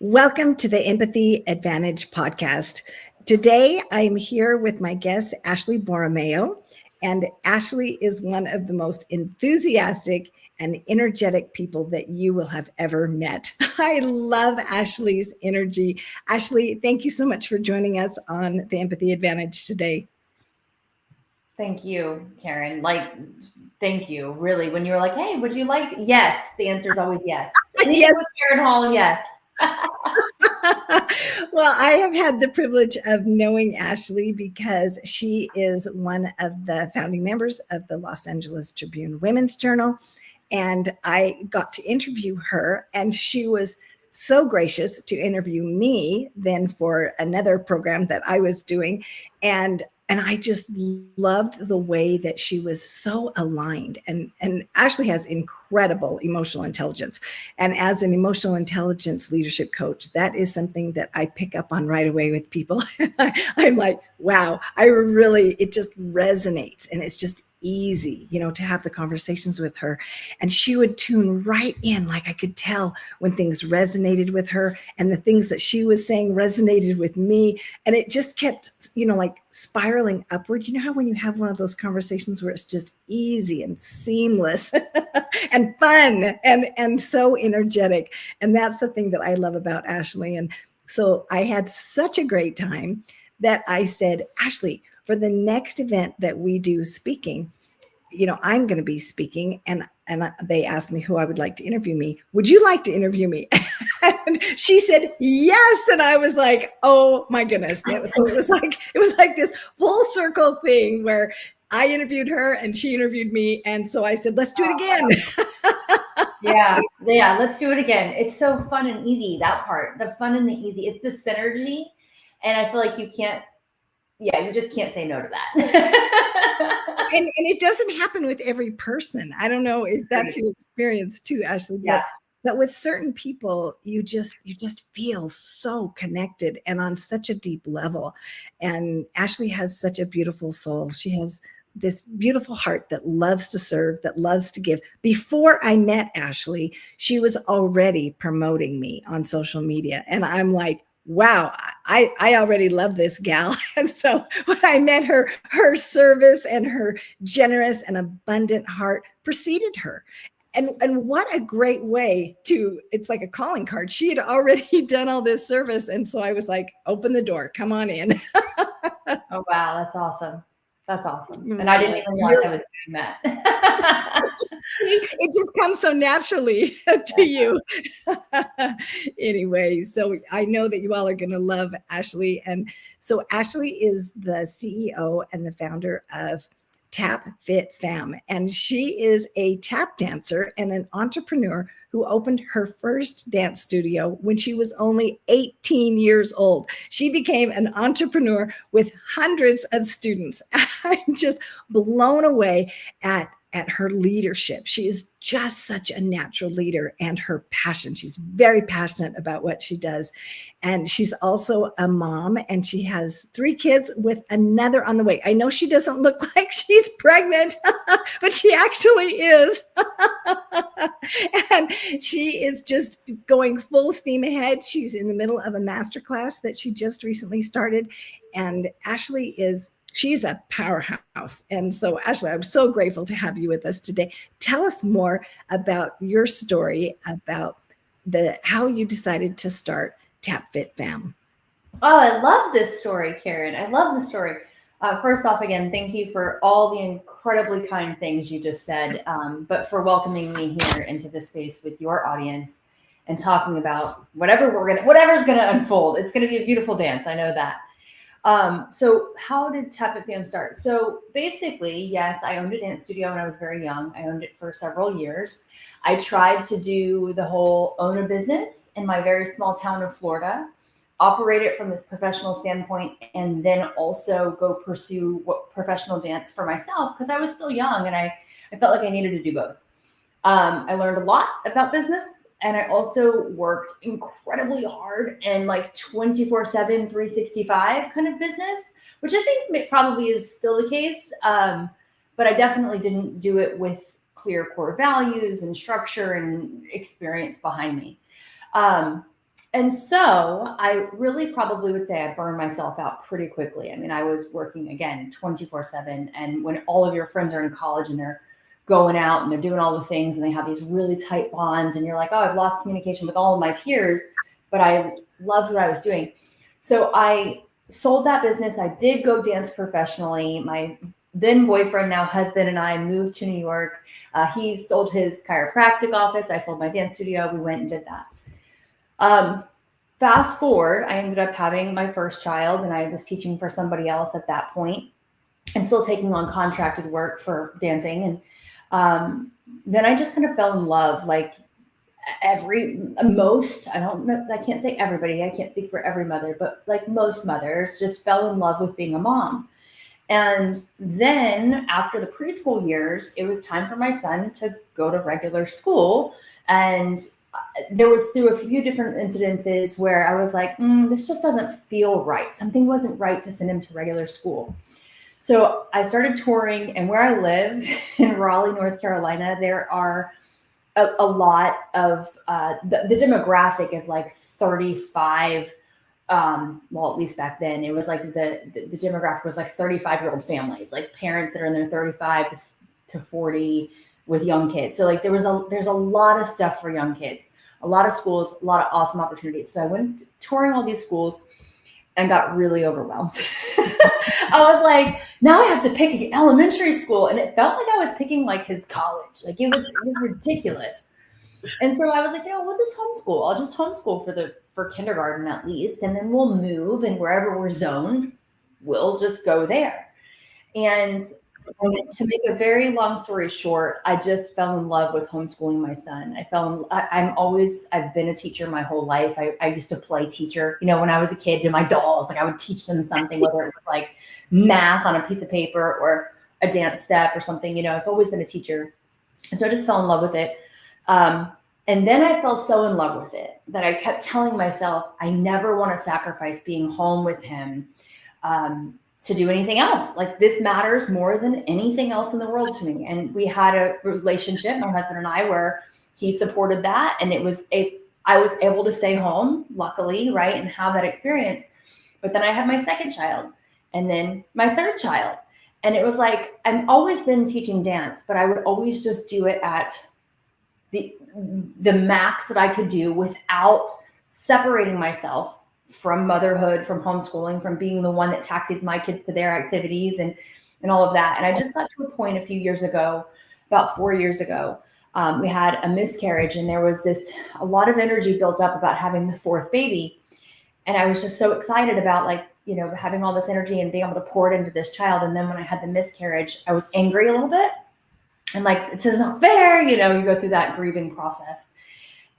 Welcome to the Empathy Advantage podcast. Today, I'm here with my guest, Ashley Borromeo, and Ashley is one of the most enthusiastic and energetic people that you will have ever met. I love Ashley's energy. Ashley, thank you so much for joining us on the Empathy Advantage today. Thank you, Karen. Thank you. Really, when you were like, hey, would you like to? Yes, the answer is always yes. Yes. With Karen Hall, yes. Well, I have had the privilege of knowing Ashley because she is one of the founding members of the Los Angeles Tribune Women's Journal. And I got to interview her, and she was so gracious to interview me then for another program that I was doing. And I just loved the way that she was so aligned. And Ashley has incredible emotional intelligence. And as an emotional intelligence leadership coach, that is something that I pick up on right away with people. I'm like, wow, it just resonates. And it's just easy, to have the conversations with her. And she would tune right in. Like I could tell when things resonated with her and the things that she was saying resonated with me. And it just kept, like spiraling upward. You know how when you have one of those conversations where it's just easy and seamless and fun and so energetic. And that's the thing that I love about Ashley. And so I had such a great time that I said, Ashley, for the next event that we do speaking, I'm going to be speaking, and they asked me who I would like to interview me. Would you like to interview me? And she said yes, and I was like, oh my goodness! So it was like this full circle thing where I interviewed her and she interviewed me, and so I said, let's do it again. Yeah, let's do it again. It's so fun and easy. That part, the fun and the easy, it's the synergy, and I feel like you just can't say no to that. and it doesn't happen with every person. I don't know if that's your experience too, Ashley. Yeah. But with certain people, you just feel so connected and on such a deep level. And Ashley has such a beautiful soul. She has this beautiful heart that loves to serve, that loves to give. Before I met Ashley, she was already promoting me on social media. And I'm like, wow, I already love this gal. And so when I met her service and her generous and abundant heart preceded her. And what a great way it's like a calling card. She had already done all this service. And so I was like, open the door, come on in. Oh, wow. That's awesome. That's awesome. And I didn't even realize I was doing that. It just comes so naturally to you. Anyway, so I know that you all are going to love Ashley. And so Ashley is the CEO and the founder of Tap Fit Fam. And she is a tap dancer and an entrepreneur who opened her first dance studio when she was only 18 years old. She became an entrepreneur with hundreds of students. I'm just blown away at her leadership. She is just such a natural leader, and her passion. She's very passionate about what she does. And she's also a mom, and she has 3 kids with another on the way. I know she doesn't look like she's pregnant, but she actually is. And she is just going full steam ahead. She's in the middle of a masterclass that she just recently started. And Ashley she's a powerhouse. And so, Ashley, I'm so grateful to have you with us today. Tell us more about your story, about how you decided to start Tap Fit Fam. Oh, I love this story, Karen. I love the story. First off, again, thank you for all the incredibly kind things you just said, but for welcoming me here into this space with your audience and talking about whatever's gonna unfold. It's gonna be a beautiful dance. I know that. So how did Tap Fit Fam start? So basically, yes, I owned a dance studio when I was very young. I owned it for several years. I tried to do the whole own a business in my very small town of Florida, operate it from this professional standpoint, and then also go pursue professional dance for myself because I was still young and I felt like I needed to do both. I learned a lot about business. And I also worked incredibly hard and like 24/7, 365 kind of business, which I think probably is still the case. But I definitely didn't do it with clear core values and structure and experience behind me. And so I really probably would say I burned myself out pretty quickly. I mean, I was working again 24/7. And when all of your friends are in college and they're going out and they're doing all the things and they have these really tight bonds, and you're like, oh, I've lost communication with all of my peers, but I loved what I was doing. So I sold that business. I did go dance professionally. My then boyfriend, now husband, and I moved to New York. He sold his chiropractic office. I sold my dance studio. We went and did that. Fast forward, I ended up having my first child, and I was teaching for somebody else at that point and still taking on contracted work for dancing. And then I just kind of fell in love, like I don't know, I can't say everybody, I can't speak for every mother, but like most mothers just fell in love with being a mom. And then after the preschool years, it was time for my son to go to regular school. And there was through a few different incidences where I was like, this just doesn't feel right. Something wasn't right to send him to regular school. So I started touring, and where I live in Raleigh, North Carolina, there are a lot of, the demographic is like 35. Well, at least back then, it was like the demographic was like 35-year-old families, like parents that are in their 35 to 40 with young kids. So like there's a lot of stuff for young kids, a lot of schools, a lot of awesome opportunities. So I went touring all these schools and got really overwhelmed. I was like, now I have to pick an elementary school, and it felt like I was picking like his college. Like it was ridiculous. And so I was like, we'll just homeschool. I'll just homeschool for kindergarten at least, and then we'll move, and wherever we're zoned, we'll just go there. And to make a very long story short, I just fell in love with homeschooling my son. I've been a teacher my whole life. I used to play teacher, when I was a kid, to my dolls, like I would teach them something, whether it was like math on a piece of paper or a dance step or something, I've always been a teacher. And so I just fell in love with it. And then I fell so in love with it that I kept telling myself, I never want to sacrifice being home with him, to do anything else. Like this matters more than anything else in the world to me. And we had a relationship, my husband and I, where he supported that. And I was able to stay home, luckily, right, and have that experience. But then I had my second child, and then my third child. And it was like, I've always been teaching dance, but I would always just do it at the max that I could do without separating myself from motherhood, from homeschooling, from being the one that taxis my kids to their activities and all of that. And I just got to a point a few years ago, about 4 years ago, we had a miscarriage, and there was a lot of energy built up about having the fourth baby. And I was just so excited about having all this energy and being able to pour it into this child. And then when I had the miscarriage, I was angry a little bit. And like, it's just not fair, you go through that grieving process.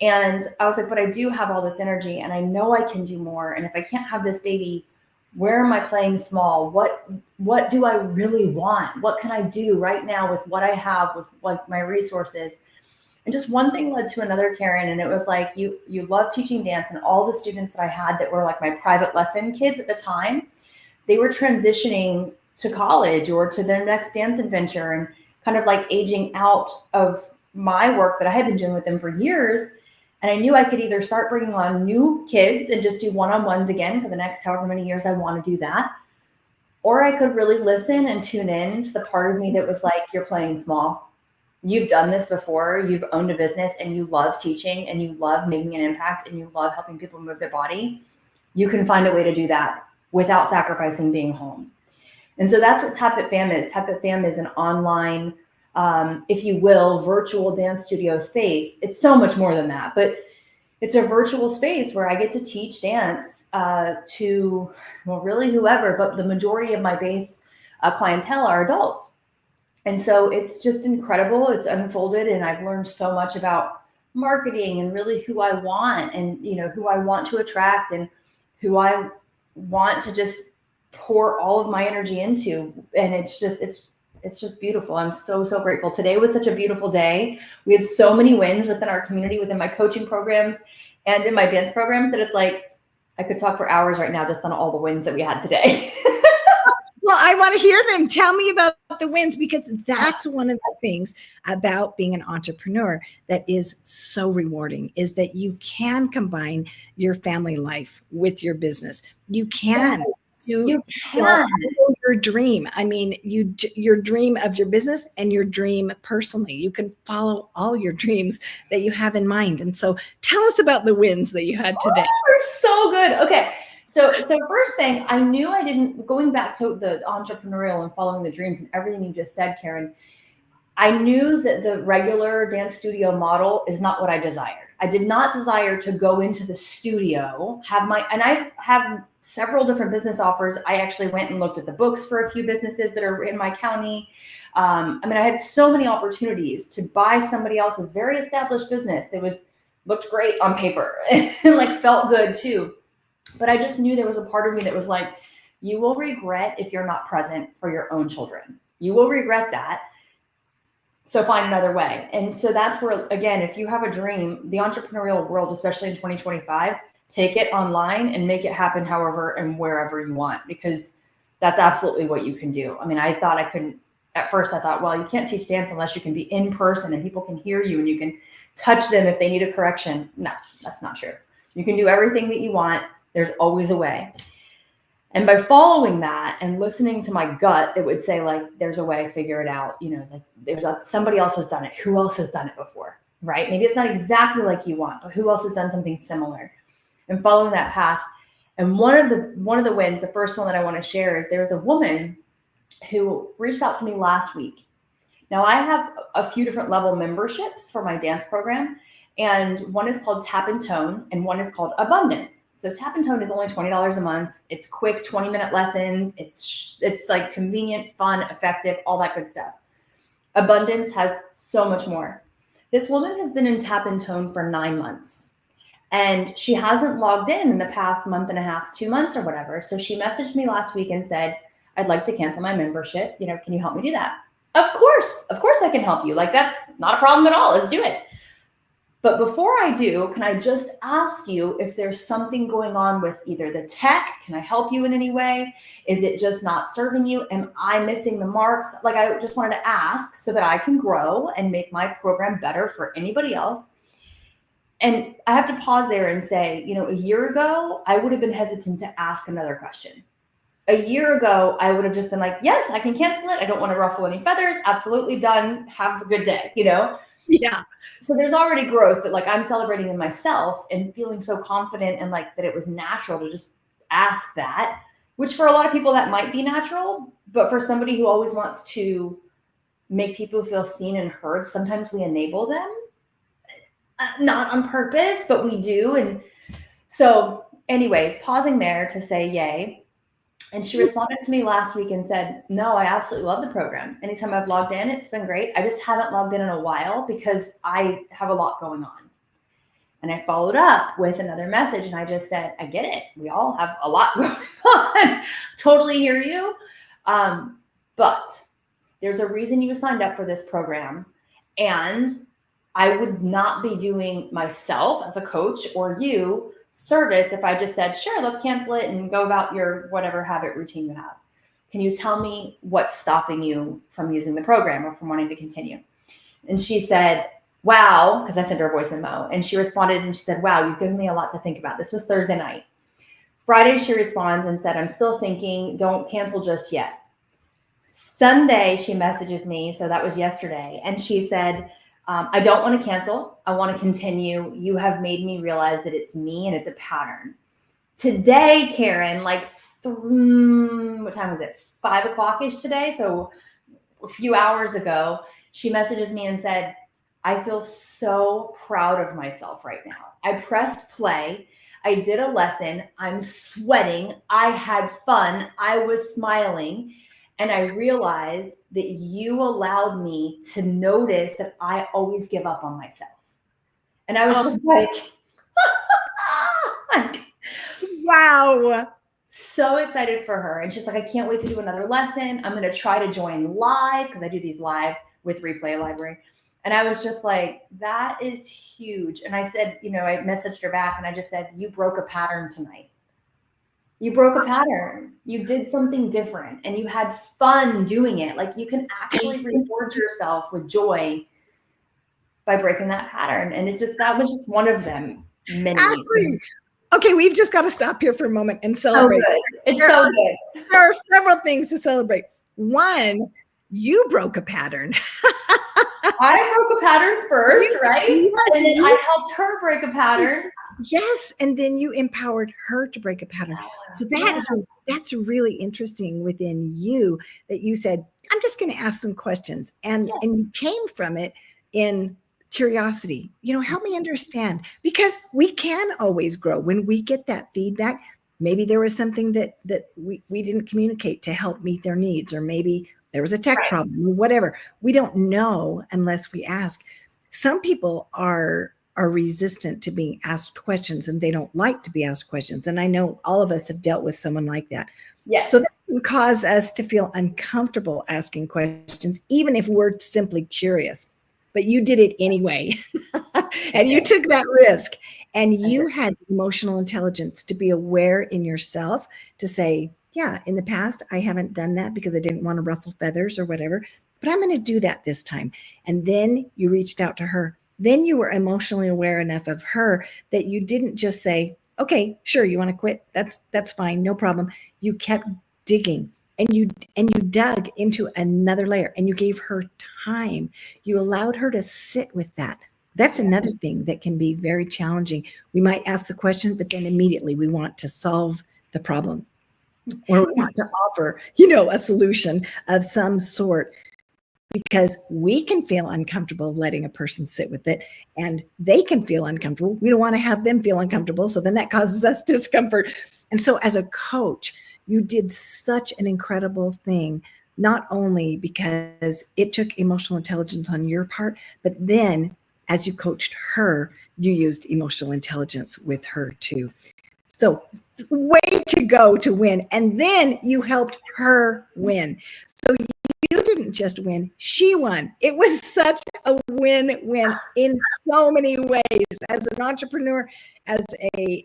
And I was like, but I do have all this energy, and I know I can do more. And if I can't have this baby, where am I playing small? What do I really want? What can I do right now with what I have, with like my resources? And just one thing led to another, Karen. And it was like, you love teaching dance, and all the students that I had that were like my private lesson kids at the time, they were transitioning to college or to their next dance adventure, and kind of like aging out of my work that I had been doing with them for years. And I knew I could either start bringing on new kids and just do one-on-ones again for the next however many years I want to do that, or I could really listen and tune in to the part of me that was like, you're playing small. You've done this before. You've owned a business, and you love teaching, and you love making an impact, and you love helping people move their body. You can find a way to do that without sacrificing being home. And so that's what Tap It Fam is. Tap It Fam is an online, if you will, virtual dance studio space. It's so much more than that, but it's a virtual space where I get to teach dance to, well, really whoever, but the majority of my base clientele are adults. And so it's just incredible. It's unfolded, and I've learned so much about marketing and really who I want, and who I want to attract, and who I want to just pour all of my energy into. And it's just beautiful. I'm so, so grateful. Today was such a beautiful day. We had so many wins within our community, within my coaching programs and in my dance programs, that it's like, I could talk for hours right now just on all the wins that we had today. Well, I want to hear them. Tell me about the wins, because that's one of the things about being an entrepreneur that is so rewarding, is that you can combine your family life with your business. You can. You Follow can. your dream. I mean, your dream of your business and your dream personally. You can follow all your dreams that you have in mind. And so tell us about the wins that you had today. Oh, they're so good. Okay. So first thing, I knew I didn't, going back to the entrepreneurial and following the dreams and everything you just said, Karen, I knew that the regular dance studio model is not what I desired. I did not desire to go into the studio, and I have several different business offers. I actually went and looked at the books for a few businesses that are in my county. I mean, I had so many opportunities to buy somebody else's very established business that looked great on paper and like felt good too. But I just knew there was a part of me that was like, you will regret if you're not present for your own children. You will regret that. So find another way. And so that's where, again, if you have a dream, the entrepreneurial world, especially in 2025, take it online and make it happen however and wherever you want, because that's absolutely what you can do. I mean, I thought I couldn't, at first I thought, well, you can't teach dance unless you can be in person and people can hear you and you can touch them if they need a correction. No, that's not true. You can do everything that you want. There's always a way. And by following that and listening to my gut, it would say like, there's a way, figure it out. You know, like somebody else has done it. Who else has done it before, right? Maybe it's not exactly like you want, but who else has done something similar? And following that path. And one of the wins, the first one that I want to share, is there's a woman who reached out to me last week. Now I have a few different level memberships for my dance program. And one is called Tap and Tone and one is called Abundance. So Tap and Tone is only $20 a month. It's quick 20-minute lessons. It's like convenient, fun, effective, all that good stuff. Abundance has so much more. This woman has been in Tap and Tone for 9 months and she hasn't logged in the past month and a half, 2 months or whatever. So she messaged me last week and said, I'd like to cancel my membership. You know, can you help me do that? Of course I can help you. Like, that's not a problem at all. Let's do it. But before I do, can I just ask you if there's something going on with either the tech? Can I help you in any way? Is it just not serving you? Am I missing the marks? Like, I just wanted to ask so that I can grow and make my program better for anybody else. And I have to pause there and say, you know, a year ago, I would have been hesitant to ask another question. A year ago, I would have just been like, yes, I can cancel it. I don't want to ruffle any feathers. Absolutely done. Have a good day, you know? Yeah. So there's already growth that like I'm celebrating in myself and feeling so confident and like that it was natural to just ask that, which for a lot of people that might be natural, but for somebody who always wants to make people feel seen and heard, sometimes we enable them, not on purpose, but we do. And so anyways, pausing there to say yay. And she responded to me last week and said, no, I absolutely love the program. Anytime I've logged in, it's been great. I just haven't logged in a while because I have a lot going on. And I followed up with another message and I just said, I get it. We all have a lot going on. Totally hear you. But there's a reason you signed up for this program. And I would not be doing myself as a coach or you service if I just said, sure, let's cancel it and go about your whatever habit routine you have. Can you tell me what's stopping you from using the program or from wanting to continue? And she said, wow, because I sent her a voice memo. And she responded and she said, wow, you've given me a lot to think about. This was Thursday night. Friday, she responds and said, I'm still thinking, don't cancel just yet. Sunday, she messages me. So that was yesterday. And she said, I don't want to cancel. I want to continue. You have made me realize that it's me and it's a pattern. Today, Karen, like what time was it? 5 o'clock-ish today. So a few hours ago, she messages me and said, I feel so proud of myself right now. I pressed play. I did a lesson. I'm sweating. I had fun. I was smiling. And I realized that you allowed me to notice that I always give up on myself. And I was just like, wow. So excited for her. And she's like, I can't wait to do another lesson. I'm going to try to join live because I do these live with Replay Library. And I was just like, that is huge. And I said, you know, I messaged her back and I just said, you broke a pattern tonight. You broke a pattern. You did something different and you had fun doing it. Like you can actually reward yourself with joy by breaking that pattern. And that was just one of them. Many. Ashley, okay, we've just got to stop here for a moment and So celebrate. good. It's so good. There are several things to celebrate. One, you broke a pattern. I broke a pattern first, right? Yes, and then I helped her break a pattern. Yes, and then you empowered her to break a pattern. So that's really interesting within you that you said, I'm just going to ask some questions. And you came from it in curiosity. Help me understand, because we can always grow when we get that feedback. Maybe there was something that we didn't communicate to help meet their needs, or maybe there was a tech problem, or whatever. We don't know unless we ask. Some people are resistant to being asked questions, and they don't like to be asked questions. And I know all of us have dealt with someone like that. Yes. So that can cause us to feel uncomfortable asking questions, even if we're simply curious. But you did it anyway. And you took that risk. And you had emotional intelligence to be aware in yourself to say, yeah, in the past, I haven't done that because I didn't want to ruffle feathers or whatever, but I'm going to do that this time. And then you reached out to her. Then you were emotionally aware enough of her that you didn't just say, okay, sure, you want to quit? That's fine, no problem. You kept digging, and you dug into another layer, and you gave her time. You allowed her to sit with that. That's another thing that can be very challenging. We might ask the question, but then immediately we want to solve the problem, or we want to offer, a solution of some sort, because we can feel uncomfortable letting a person sit with it, and they can feel uncomfortable. We don't want to have them feel uncomfortable. So then that causes us discomfort. And so as a coach, you did such an incredible thing, not only because it took emotional intelligence on your part, but then as you coached her, you used emotional intelligence with her too. So way to go to win. And then you helped her win. So you didn't just win, she won. It was such a win-win in so many ways, as an entrepreneur, as a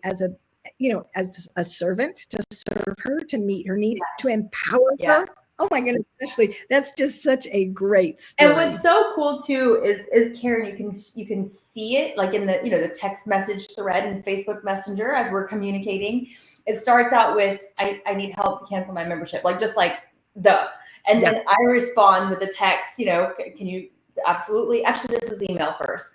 servant to serve her, to meet her needs, to empower her. Oh my goodness, Ashley, that's just such a great story. And what's so cool too is Karen, you can see it like in the the text message thread and Facebook Messenger as we're communicating. It starts out with I need help to cancel my membership, like just like and then I respond with a text, can you absolutely, actually this was email first.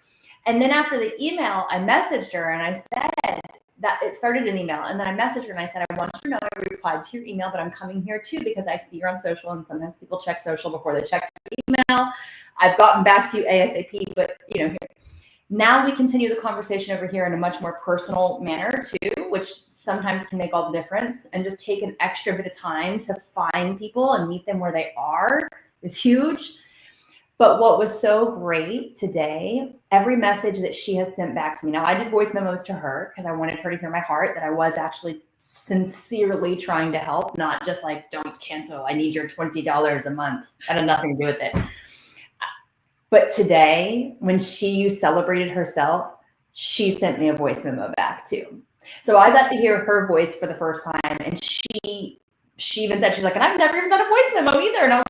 And then after the email, I messaged her and I said that it started an email. And then I messaged her and I said, I want you to know I replied to your email, but I'm coming here too because I see you're on social, and sometimes people check social before they check the email. I've gotten back to you ASAP, but now we continue the conversation over here in a much more personal manner too, which sometimes can make all the difference. And just take an extra bit of time to find people and meet them where they are is huge. But what was so great today, every message that she has sent back to me. Now, I did voice memos to her because I wanted her to hear my heart, that I was actually sincerely trying to help, not just like, don't cancel, I need your $20 a month. That had nothing to do with it. But today, when she celebrated herself, she sent me a voice memo back too. So I got to hear her voice for the first time. And she even said, she's like, and I've never even done a voice memo either. And I was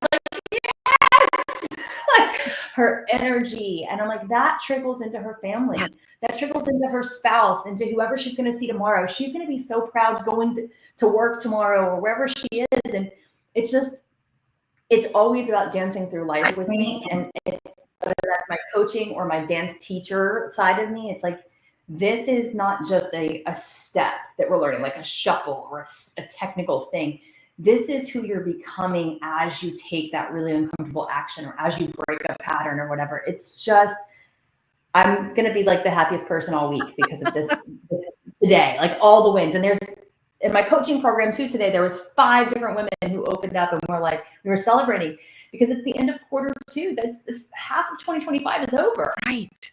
like, her energy. And I'm like, that trickles into her family. Yes. That trickles into her spouse, into whoever she's going to see tomorrow. She's going to be so proud going to work tomorrow or wherever she is. And it's always about dancing through life with me. And it's, whether that's my coaching or my dance teacher side of me, it's like, this is not just a step that we're learning, like a shuffle or a technical thing. This is who you're becoming as you take that really uncomfortable action, or as you break a pattern or whatever. It's just, I'm going to be like the happiest person all week because of this today, like all the wins. And there's, in my coaching program too, today, there was 5 different women who opened up and we were celebrating because it's the end of Q2. That's half of 2025 is over. Right.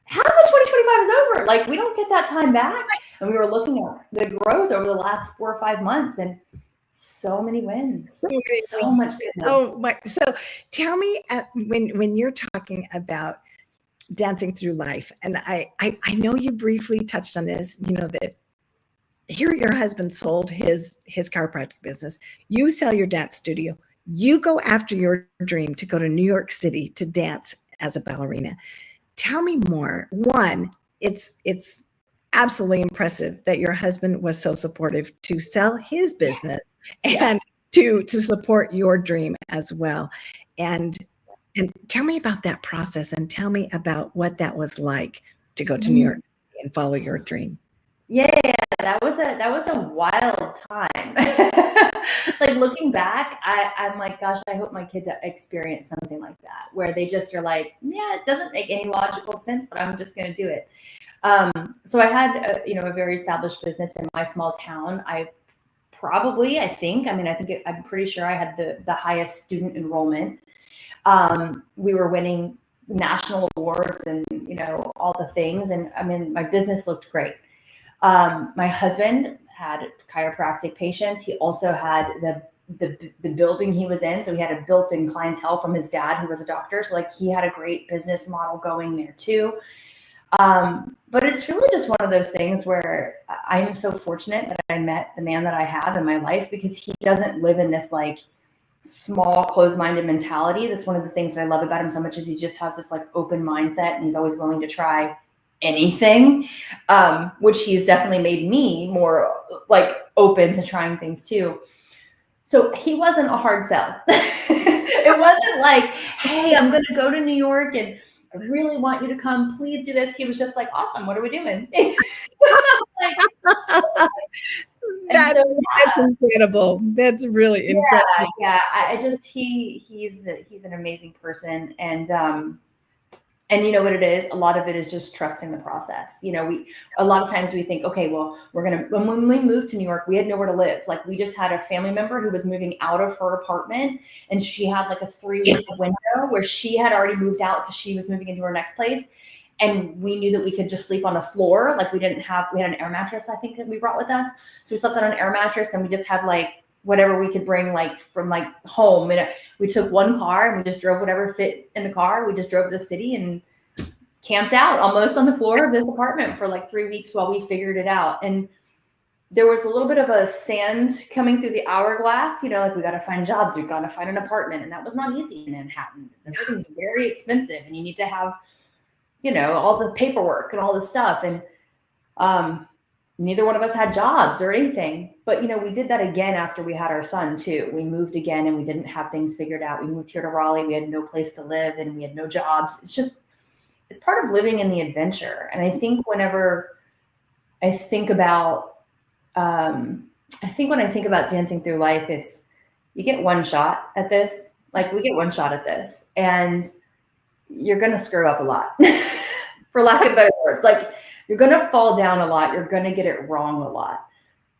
Half of 2025 is over. Like, we don't get that time back. And we were looking at the growth over the last 4 or 5 months, and so many wins, so much goodness. Oh my! So tell me, when you're talking about dancing through life, and I know you briefly touched on this, that here your husband sold his chiropractic business. You sell your dance studio. You go after your dream to go to New York City to dance as a ballerina. Tell me more. One, it's absolutely impressive that your husband was so supportive to sell his business and to support your dream as well. And tell me about that process, and tell me about what that was like to go to New York City and follow your dream. Yeah, that was a wild time. Like looking back, I'm like, gosh, I hope my kids experience something like that, where they just are like, yeah, it doesn't make any logical sense, but I'm just going to do it. So I had a very established business in my small town. I'm pretty sure I had the highest student enrollment. We were winning national awards and all the things, and I mean my business looked great. My husband had chiropractic patients. He also had the building he was in. So he had a built-in clientele from his dad, who was a doctor. So like he had a great business model going there too. But it's really just one of those things where I'm so fortunate that I met the man that I have in my life, because he doesn't live in this like small, closed-minded mentality. That's one of the things that I love about him so much, is he just has this like open mindset, and he's always willing to try anything, which he's definitely made me more like open to trying things too. So he wasn't a hard sell. It wasn't like, hey, I'm going to go to New York and I really want you to come. Please do this. He was just like, awesome. What are we doing? That's incredible. That's really incredible. Yeah. He's an amazing person. And you know what it is? A lot of it is just trusting the process. A lot of times we think, okay, well, when we moved to New York, we had nowhere to live. Like we just had a family member who was moving out of her apartment, and she had like a 3-week window where she had already moved out because she was moving into her next place. And we knew that we could just sleep on the floor. Like we had an air mattress, I think, that we brought with us. So we slept on an air mattress, and we just had like whatever we could bring like from like home. And we took one car and we just drove whatever fit in the car. We just drove to the city and camped out almost on the floor of this apartment for like 3 weeks while we figured it out. And there was a little bit of a sand coming through the hourglass, like we got to find jobs, we got to find an apartment. And that was not easy in Manhattan. Everything's very expensive, and you need to have, all the paperwork and all the stuff. And neither one of us had jobs or anything, but we did that again after we had our son too. We moved again and we didn't have things figured out. We moved here to Raleigh. We had no place to live and we had no jobs. It's part of living in the adventure. And I think whenever I think about, when I think about dancing through life, it's, you get one shot at this. Like we get one shot at this, and you're going to screw up a lot for lack of better words. Like you're going to fall down a lot. You're going to get it wrong a lot.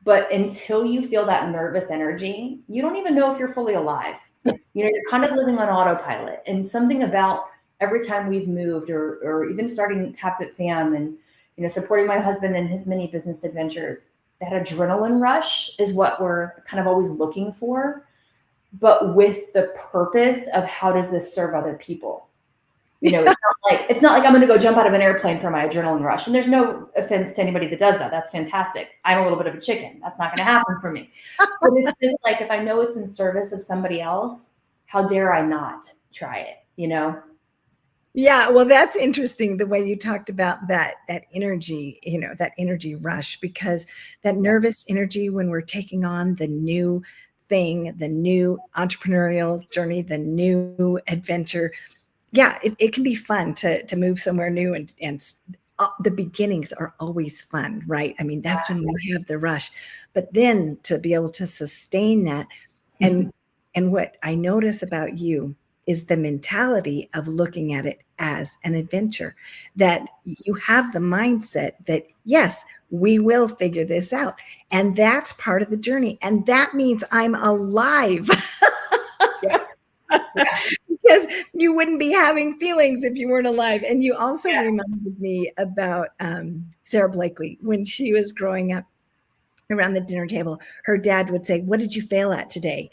But until you feel that nervous energy, you don't even know if you're fully alive. You're kind of living on autopilot. And something about every time we've moved or even starting Tap Fit Fam and, supporting my husband in his many business adventures, that adrenaline rush is what we're kind of always looking for, but with the purpose of how does this serve other people? It's not like I'm going to go jump out of an airplane for my adrenaline rush. And there's no offense to anybody that does that. That's fantastic. I'm a little bit of a chicken. That's not going to happen for me. But it's just like, if I know it's in service of somebody else, how dare I not try it, Yeah, well, that's interesting, the way you talked about that energy, that energy rush, because that nervous energy when we're taking on the new thing, the new entrepreneurial journey, the new adventure. Yeah, it can be fun to move somewhere new, and the beginnings are always fun, right? I mean, that's when we have the rush, but then to be able to sustain that. And what I notice about you is the mentality of looking at it as an adventure, that you have the mindset that, yes, we will figure this out. And that's part of the journey. And that means I'm alive. Because you wouldn't be having feelings if you weren't alive. And you also reminded me about Sarah Blakely. When she was growing up around the dinner table, her dad would say, "What did you fail at today?"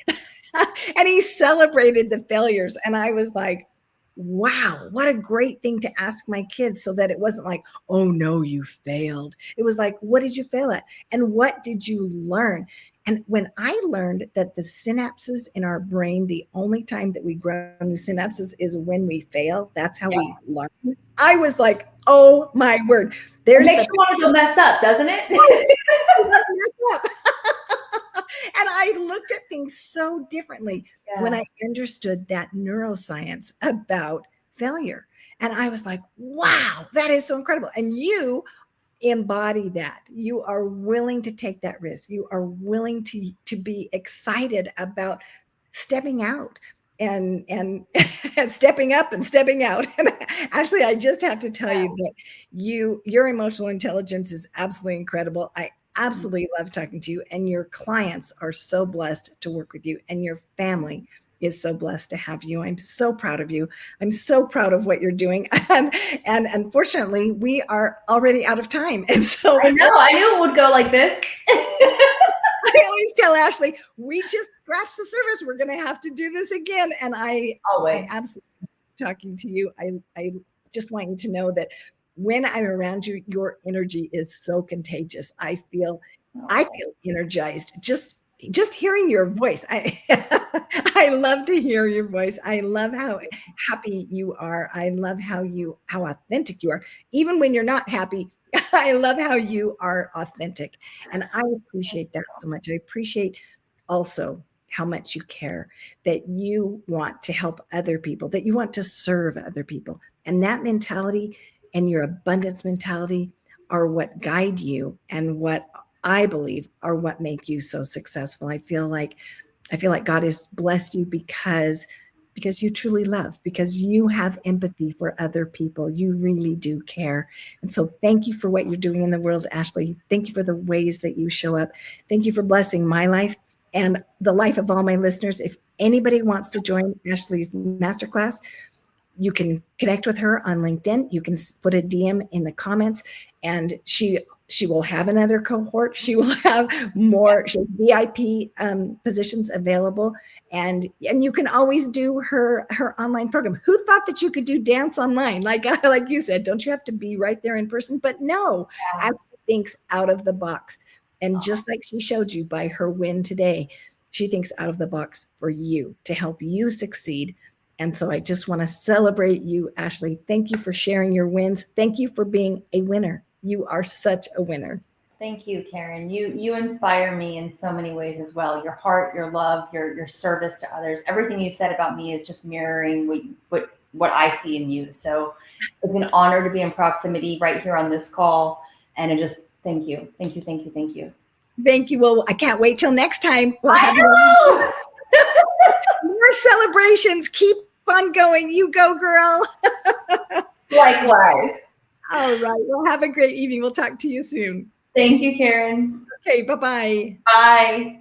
And he celebrated the failures. And I was like, wow, what a great thing to ask my kids, so that it wasn't like, oh no, you failed. It was like, what did you fail at? And what did you learn? And when I learned that the synapses in our brain, the only time that we grow new synapses is when we fail, that's how Yeah. we learn. I was like, oh my word. It There's makes the you want to go mess up, doesn't it? and I looked at things so differently when Yeah. I understood that neuroscience about failure. And I was like, wow, that is so incredible. And you embody that. You are willing to take that risk. You are willing to be excited about stepping out and and stepping up and stepping out. And actually, I just have to tell you that your emotional intelligence is absolutely incredible. I absolutely love talking to you, and your clients are so blessed to work with you, and your family is so blessed to have you. I'm so proud of you. I'm so proud of what you're doing. And unfortunately, we are already out of time. And so I know. I knew it would go like this. I always tell Ashley, we just scratched the surface. We're going to have to do this again. And I Always. absolutely talking to you. I just want you to know that when I'm around you, your energy is so contagious. I feel energized just hearing your voice. I love to hear your voice. I love how happy you are. I love how authentic you are. Even when you're not happy, I love how you are authentic. And I appreciate that so much. I appreciate also how much you care, that you want to help other people, that you want to serve other people. And that mentality and your abundance mentality are what guide you, and what I believe are what make you so successful. I feel like God has blessed you because you truly love, because you have empathy for other people. You really do care. And so thank you for what you're doing in the world, Ashley. Thank you for the ways that you show up. Thank you for blessing my life and the life of all my listeners. If anybody wants to join Ashley's masterclass, you can connect with her on LinkedIn. You can put a DM in the comments, and she will have another cohort. She will have more VIP positions available, and you can always do her online program. Who thought that you could do dance online? Like you said, don't you have to be right there in person? But no, Ashley thinks out of the box, and just like she showed you by her win today, she thinks out of the box for you, to help you succeed. And so I just want to celebrate you, Ashley. Thank you for sharing your wins. Thank you for being a winner. You are such a winner. Thank you, Karen. You inspire me in so many ways as well. Your heart, your love, your service to others. Everything you said about me is just mirroring what I see in you. So it's an honor to be in proximity right here on this call. And I just thank you. Thank you. Thank you. Thank you. Thank you. Well, I can't wait till next time. We'll have I more celebrations. Keep on going. You go, girl. know. Likewise. All right. Well, have a great evening. We'll talk to you soon. Thank you, Karen. Okay. Bye-bye. Bye.